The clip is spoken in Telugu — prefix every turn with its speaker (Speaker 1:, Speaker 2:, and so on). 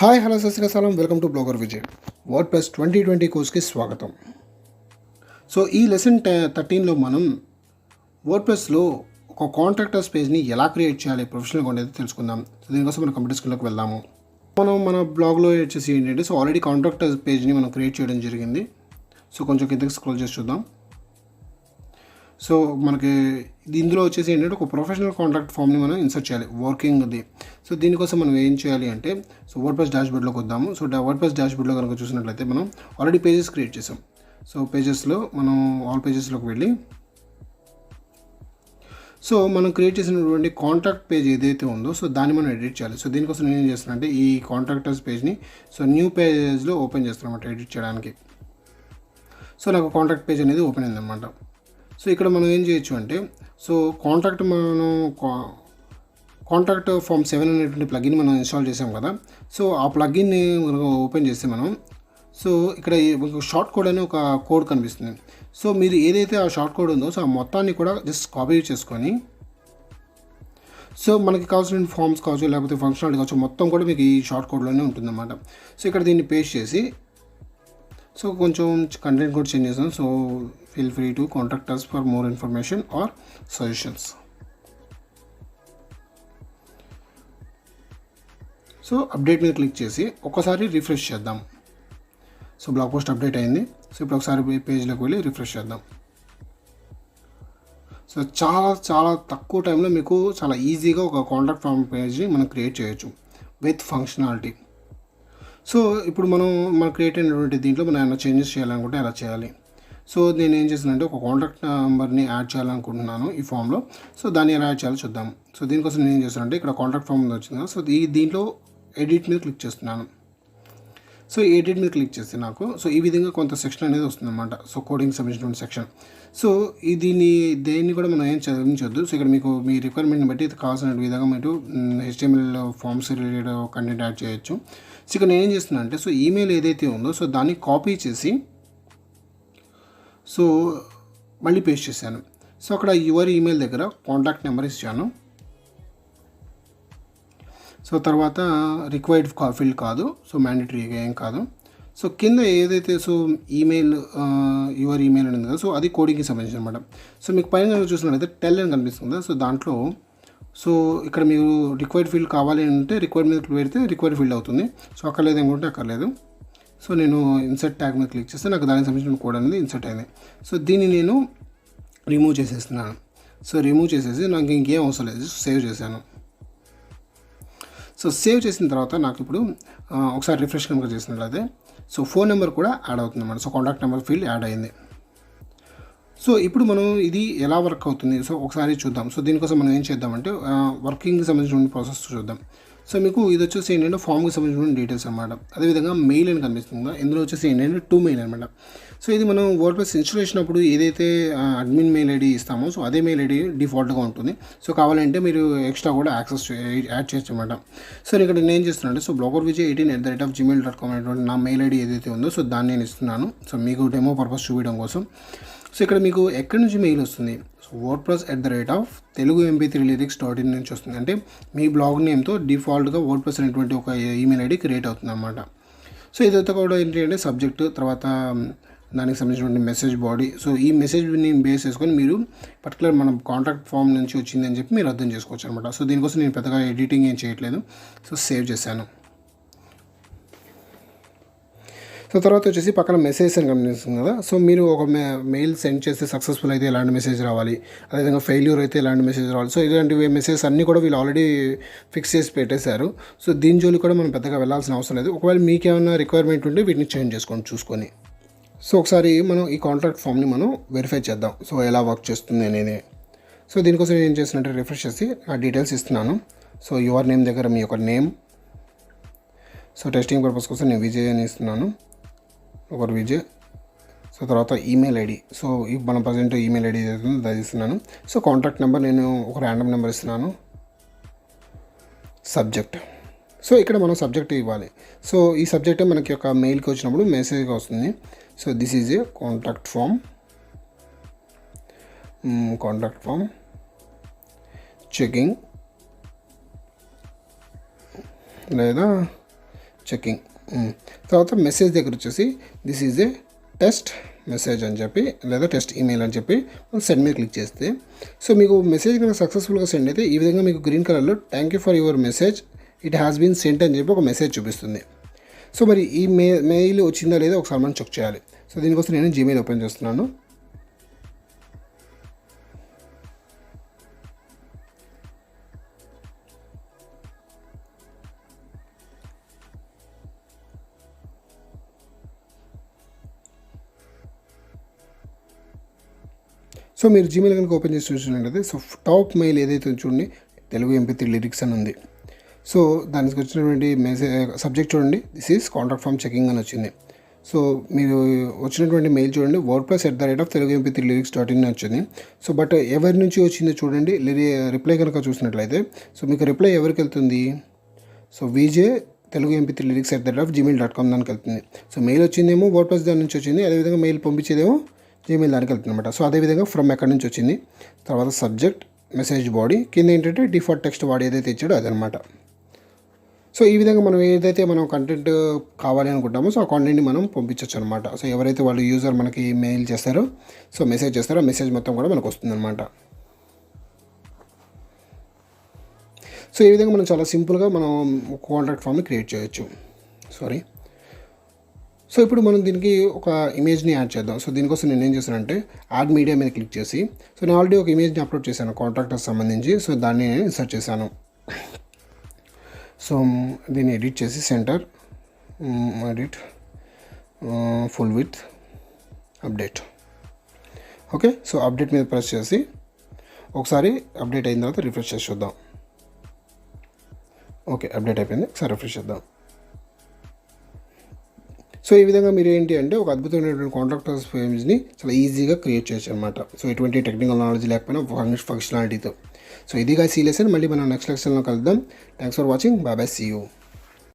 Speaker 1: హాయ్ హలో సస్యకసాలం వెల్కమ్ టు bloggervj WordPress 2020 కోర్స్కి స్వాగతం. సో ఈ లెసన్ 13లో మనం వర్డ్ప్రెస్లో ఒక కాంట్రాక్టర్స్ పేజ్ని ఎలా క్రియేట్ చేయాలి ప్రొఫెషనల్గా ఉండేది తెలుసుకుందాం. సో దీనికోసం మనం కంప్యూటర్ స్కిల్లోకి వెళ్దాము. మన బ్లాగ్లో వచ్చేసి ఏంటంటే సో ఆల్రెడీ కాంట్రాక్టర్స్ పేజ్ని మనం క్రియేట్ చేయడం జరిగింది. సో కొంచెం కిందకి స్క్రోల్ చేసి చూద్దాం. సో మనకి ఇందులో వచ్చేసి ఏంటంటే ఒక ప్రొఫెషనల్ కాంట్రాక్ట్ ఫామ్ని మనం ఇన్సర్ట్ చేయాలి వర్కింగ్ది. సో దీనికోసం మనం ఏం చేయాలి అంటే సో వర్డ్ప్రెస్ డాష్బోర్డ్లోకి వద్దాము. సో వర్డ్ప్రెస్ డాష్బోర్డ్లో కనుక చూసినట్లయితే మనం ఆల్రెడీ పేజెస్ క్రియేట్ చేసాం. సో పేజెస్లో మనం ఆల్ పేజెస్లోకి వెళ్ళి సో మనం క్రియేట్ చేసినటువంటి కాంట్రాక్ట్ పేజ్ ఏదైతే ఉందో సో దాన్ని మనం ఎడిట్ చేయాలి. సో దీనికోసం నేను ఏం చేస్తున్నాను అంటే ఈ కాంట్రాక్టర్స్ పేజ్ని సో న్యూ పేజ్లో ఓపెన్ చేస్తాను అన్నమాట ఎడిట్ చేయడానికి. సో నాకు కాంట్రాక్ట్ పేజ్ అనేది ఓపెన్ అయిందన్నమాట. సో ఇక్కడ మనం ఏం చేయొచ్చు అంటే సో కాంట్రాక్ట్ ఫామ్ 7 అనేటువంటి ప్లగిన్ మనం ఇన్స్టాల్ చేసాం కదా. సో ఆ ప్లగిన్ని మనం ఓపెన్ చేస్తే మనం సో ఇక్కడ షార్ట్ కోడ్ అనే ఒక కోడ్ కనిపిస్తుంది. సో మీరు ఏదైతే ఆ షార్ట్ కోడ్ ఉందో సో ఆ మొత్తాన్ని కూడా జస్ట్ కాపీ చేసుకొని సో మనకి కావాల్సిన ఫామ్స్ కావచ్చు లేకపోతే ఫంక్షనాలిటీ కావచ్చు మొత్తం కూడా మీకు ఈ షార్ట్ కోడ్లోనే ఉంటుందన్నమాట. సో ఇక్కడ దీన్ని పేస్ట్ చేసి సో కొంచెం కంటెంట్ కూడా చేంజ్ చేస్తాను. So feel free to contact us for more information or suggestions. So update మీద క్లిక్ చేసి ఒకసారి రిఫ్రెష్ చేద్దాం. సో బ్లాగ్ పోస్ట్ అప్డేట్ అయింది. సో ఇప్పుడు ఒకసారి పేజ్లోకి వెళ్ళి రిఫ్రెష్ చేద్దాం. సో చాలా తక్కువ టైంలో మీకు చాలా ఈజీగా ఒక కాంటాక్ట్ ఫామ్ పేజ్ని మనం క్రియేట్ చేయొచ్చు విత్ ఫంక్షనాలిటీ. సో ఇప్పుడు మనం క్రియేట్ అయినటువంటి దీంట్లో మనం ఏమైనా చేంజెస్ చేయాలనుకుంటే ఎలా చేయాలి. సో నేను ఏం చేస్తానంటే ఒక కాంటాక్ట్ నెంబర్ని యాడ్ చేయాలనుకుంటున్నాను ఈ ఫామ్లో. సో దాన్ని ఎలా యాడ్ చేయాలో చూద్దాం. సో దీనికోసం నేను ఏం చేస్తానంటే ఇక్కడ కాంటాక్ట్ ఫామ్ వచ్చింది కదా. సో దీంట్లో ఎడిట్ మీద క్లిక్ చేస్తున్నాను. సో ఎడిట్ మీద క్లిక్ చేస్తే నాకు సో ఈ విధంగా కొంత సెక్షన్ అనేది వస్తుందన్నమాట. సో కోడింగ్ సంబంధించిన సెక్షన్. సో దేన్ని కూడా మనం ఏం చదివించొద్దు. సో ఇక్కడ మీకు మీ రిక్వైర్మెంట్ని బట్టి కావాల్సిన విధంగా మీరు HTML forms related content add చేయొచ్చు. సో ఇక్కడ నేను ఏం చేస్తున్నాను అంటే సో ఈమెయిల్ ఏదైతే ఉందో సో దాన్ని కాపీ చేసి సో మళ్ళీ పేస్ట్ చేశాను. సో అక్కడ యువర్ ఈమెయిల్ దగ్గర కాంటాక్ట్ నెంబర్ ఇచ్చాను. సో తర్వాత రిక్వైర్డ్ ఫీల్డ్ కాదు, సో మ్యాండేటరీగా ఏం కాదు. సో కింద ఏదైతే సో ఈమెయిల్ యువర్ ఈమెయిల్ అనేది కదా సో అది కోడింగ్కి సంబంధించి అనమాట. సో మీకు పైన చూసినట్లయితే టెల్ అని కనిపిస్తుంది. సో దాంట్లో సో ఇక్కడ మీరు రిక్వైర్డ్ ఫీల్డ్ కావాలి అంటే రిక్వైర్డ్ మీద పెడితే రిక్వైర్డ్ ఫీల్డ్ అవుతుంది. సో అక్కర్లేదు అనుకుంటే అక్కర్లేదు. సో నేను ఇన్సర్ట్ ట్యాగ్ మీద క్లిక్ చేస్తే నాకు దానికి సంబంధించిన కోడ్ అనేది ఇన్సర్ట్ అయింది. సో దీన్ని నేను రిమూవ్ చేసేస్తున్నాను. సో రిమూవ్ చేసేసి నాకు ఇంకేం అవసరం లేదు, సేవ్ చేశాను. సో సేవ్ చేసిన తర్వాత నాకు ఇప్పుడు ఒకసారి రిఫ్రెష్ కనుక చేసినట్లయితే సో ఫోన్ నెంబర్ కూడా యాడ్ అవుతుంది అన్నమాట. So contact number field add అయింది. సో ఇప్పుడు మనం ఇది ఎలా వర్క్ అవుతుంది సో ఒకసారి చూద్దాం. సో దీనికోసం మనం ఏం చేద్దామంటే వర్కింగ్కి సంబంధించిన ప్రాసెస్ చూద్దాం. సో మీకు ఇది వచ్చేసి ఏంటంటే ఫామ్కి సంబంధించిన డీటెయిల్స్ అనమాట. అదేవిధంగా మెయిల్ అని కనిపిస్తుందో ఇందులో వచ్చేసి ఏంటంటే టు మెయిల్ అనమాట. సో ఇది మనం వర్డ్ప్రెస్ ఇన్స్టాలేషన్ అప్పుడు ఏదైతే అడ్మిన్ మెయిల్ ఐడి ఇస్తామో సో అదే మెయిల్ ఐడి డిఫాల్ట్గా ఉంటుంది. సో కావాలంటే మీరు ఎక్స్ట్రా కూడా యాక్సెస్ యాడ్ చేయొచ్చు అనమాట. సో ఇక్కడ నేను ఏం చేస్తున్నాను సో bloggervj18@gmail.com అనేటువంటి నా మెయిల్ ఐడి ఏదైతే ఉందో సో దాన్ని నేను ఇస్తున్నాను. సో మీకు డెమో పర్పస్ చూపించడం కోసం. సో ఇక్కడ మీకు ఎక్కడి నుంచి మెయిల్ వస్తుంది సో wordpress@telugu-mp3lyrics.in నుంచి వస్తుంది. అంటే మీ బ్లాగ్ నేమ్తో డిఫాల్ట్గా వర్డ్ప్రెస్ అనేటువంటి ఒక ఈమెయిల్ ఐడి క్రియేట్ అవుతుంది అన్నమాట. సో ఇదంతా కూడా ఏంటి అంటే సబ్జెక్ట్ తర్వాత దానికి సంబంధించినటువంటి మెసేజ్ బాడీ. సో ఈ మెసేజ్ని బేస్ చేసుకొని మీరు పర్టికులర్ మనం కాంటాక్ట్ ఫామ్ నుంచి వచ్చిందని చెప్పి మీరు అర్థం చేసుకోవచ్చు అనమాట. సో దీనికోసం నేను పెద్దగా ఎడిటింగ్ ఏం చేయట్లేదు. సో సేవ్ చేశాను. సో తర్వాత వచ్చేసి పక్కన మెసేజ్ అని గమనిస్తుంది కదా. సో మీరు ఒక మెయిల్ సెండ్ చేస్తే సక్సెస్ఫుల్ అయితే ఎలాంటి మెసేజ్ రావాలి, అదేవిధంగా ఫెయిల్యూర్ అయితే ఎలాంటి మెసేజ్ రావాలి. సో ఇలాంటి మెసేజ్ అన్నీ కూడా వీళ్ళు ఆల్రెడీ ఫిక్స్ చేసి పెట్టేశారు. సో దీని జోలికి కూడా మనం పెద్దగా వెళ్ళాల్సిన అవసరం లేదు. ఒకవేళ మీకేమైనా రిక్వైర్మెంట్ ఉంటే వీటిని చేంజ్ చేసుకోండి చూసుకొని. సో ఒకసారి మనం ఈ కాంట్రాక్ట్ ఫామ్ని మనం వెరిఫై చేద్దాం సో ఎలా వర్క్ చేస్తుంది అనేది. సో దీనికోసం ఏం చేస్తున్నట్టే రిఫ్రెష్ చేసి ఆ డీటెయిల్స్ ఇస్తున్నాను. సో యువర్ నేమ్ దగ్గర మీ యొక్క నేమ్. సో టెస్టింగ్ పర్పస్ కోసం నేను విజయ్ అని ఇస్తున్నాను, ఒకరు విజయ్. సో తర్వాత ఈమెయిల్ ఐడి. సో మన ప్రజెంట్ ఈమెయిల్ ఐడి ఏదైతే అది ఇస్తున్నాను. సో కాంటాక్ట్ నెంబర్ నేను ఒక ర్యాండమ్ నెంబర్ ఇస్తున్నాను. సబ్జెక్ట్. సో ఇక్కడ మనం సబ్జెక్ట్ ఇవ్వాలి. సో ఈ సబ్జెక్టే మనకి ఒక మెయిల్కి వచ్చినప్పుడు మెసేజ్గా వస్తుంది. So this is a contact form checking లేదా చెకింగ్. తర్వాత మెసేజ్ దగ్గర వచ్చేసి this is a test message అని చెప్పి లేదా టెస్ట్ ఈమెయిల్ అని చెప్పి మనం సెండ్ మీద క్లిక్ చేస్తే సో మీకు మెసేజ్ కనుక సక్సెస్ఫుల్గా సెండ్ అయితే ఈ విధంగా మీకు గ్రీన్ కలర్లో thank you for your message it has been sent అని చెప్పి ఒక మెసేజ్ చూపిస్తుంది. సో మరి ఈ మెయిల్ వచ్చిందా లేదా ఒకసారి మనం చెక్ చేయాలి. సో దీనికోసం నేను జీమెయిల్ ఓపెన్ చేస్తున్నాను. సో మీరు జీమెయిల్ కనుక ఓపెన్ చేసి చూసినట్లయితే సో టాప్ మెయిల్ ఏదైతే చూడండి తెలుగు MP3 లిరిక్స్ అని ఉంది. సో దానికి వచ్చినటువంటి మెసేజ్ సబ్జెక్ట్ చూడండి this is contact form checking అని వచ్చింది. సో మీరు వచ్చినటువంటి మెయిల్ చూడండి wordpress@telugu mp3 lyrics.in అని వచ్చింది. సో బట్ ఎవరి నుంచి వచ్చిందో చూడండి రిప్లై కనుక చూసినట్లయితే సో మీకు రిప్లై ఎవరికి వెళ్తుంది so VJ Telugu MP3 lyrics@gmail.com దానికి వెళ్తుంది. సో మెయిల్ వచ్చిందేమో WordPress దాని నుంచి వచ్చింది, అదేవిధంగా మెయిల్ పంపించేదేమో జీమెయిల్ దానికి వెళ్తుంది అనమాట. సో అదేవిధంగా ఫ్రమ్ ఎక్కడి నుంచి వచ్చింది, తర్వాత సబ్జెక్ట్, మెసేజ్ బాడీ, కింద ఏంటంటే డిఫాల్ట్ టెక్స్ట్ వాడు ఏదైతే ఇచ్చాడో అదనమాట. సో ఈ విధంగా మనం ఏదైతే మనం కంటెంట్ కావాలి అనుకుంటామో సో ఆ కంటెంట్ని మనం పంపించవచ్చు అనమాట. సో ఎవరైతే వాళ్ళు యూజర్ మనకి మెయిల్ చేస్తారో సో మెసేజ్ చేస్తారో ఆ మెసేజ్ మొత్తం కూడా మనకు వస్తుందన్నమాట. సో ఈ విధంగా మనం చాలా సింపుల్గా మనం కాంటాక్ట్ ఫామ్ని క్రియేట్ చేయొచ్చు. సో ఇప్పుడు మనం దీనికి ఒక ఇమేజ్ని యాడ్ చేద్దాం. సో దీనికోసం నేను ఏం చేశానంటే యాడ్ మీడియా మీద క్లిక్ చేసి సో నేను ఆల్రెడీ ఒక ఇమేజ్ని అప్లోడ్ చేశాను కాంటాక్ట్కి సంబంధించి. సో దాన్ని నేను ఇన్సర్ట్ చేశాను. సో దీన్ని ఎడిట్ చేసి centre edit full with update. Okay, so update మీద ప్రెస్ చేసి ఒకసారి అప్డేట్ అయిన తర్వాత రిఫ్రెష్ చేసి చూద్దాం. ఓకే, అప్డేట్ అయిపోయింది. ఒకసారి రిఫ్రెష్ చేద్దాం. సో ఈ విధంగా మీరు ఏంటి అంటే ఒక అద్భుతమైనటువంటి కాంట్రాక్టర్స్ పేజ్ని చాలా ఈజీగా క్రియేట్ చేయొచ్చు అనమాట. సో ఎటువంటి టెక్నికల్ నాలెడ్జ్ లేకపోయినా ఫంక్షనాలిటీతో. సో ఇదిగా సీ లెసన్. మళ్ళీ మనం నెక్స్ట్ లెసన్లో కలుద్దాం. Thanks for watching. Bye, see you.